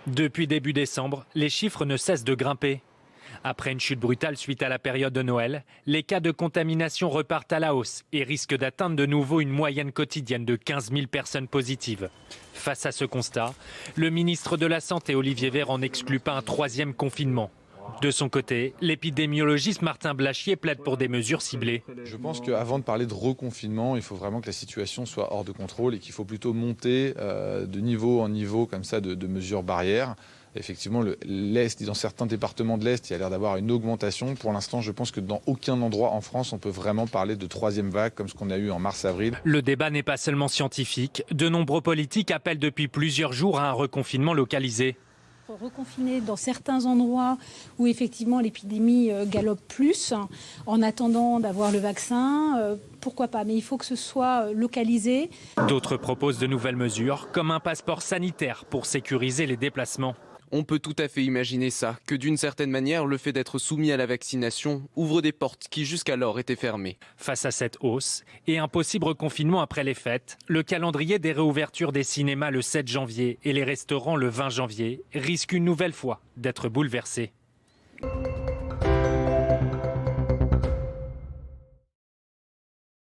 Depuis début décembre, les chiffres ne cessent de grimper. Après une chute brutale suite à la période de Noël, les cas de contamination repartent à la hausse et risquent d'atteindre de nouveau une moyenne quotidienne de 15 000 personnes positives. Face à ce constat, le ministre de la Santé, Olivier Véran, n'exclut pas un troisième confinement. De son côté, l'épidémiologiste Martin Blachier plaide pour des mesures ciblées. Je pense qu'avant de parler de reconfinement, il faut vraiment que la situation soit hors de contrôle et qu'il faut plutôt monter de niveau en niveau comme ça de mesures barrières. Effectivement, l'Est, dans certains départements de l'Est, il y a l'air d'avoir une augmentation. Pour l'instant, je pense que dans aucun endroit en France, on peut vraiment parler de troisième vague comme ce qu'on a eu en mars-avril. Le débat n'est pas seulement scientifique. De nombreux politiques appellent depuis plusieurs jours à un reconfinement localisé. Reconfiner dans certains endroits où effectivement l'épidémie galope plus, en attendant d'avoir le vaccin, pourquoi pas, mais il faut que ce soit localisé. D'autres proposent de nouvelles mesures, comme un passeport sanitaire pour sécuriser les déplacements. On peut tout à fait imaginer ça, que d'une certaine manière, le fait d'être soumis à la vaccination ouvre des portes qui jusqu'alors étaient fermées. Face à cette hausse et un possible reconfinement après les fêtes, le calendrier des réouvertures des cinémas le 7 janvier et les restaurants le 20 janvier risque une nouvelle fois d'être bouleversé.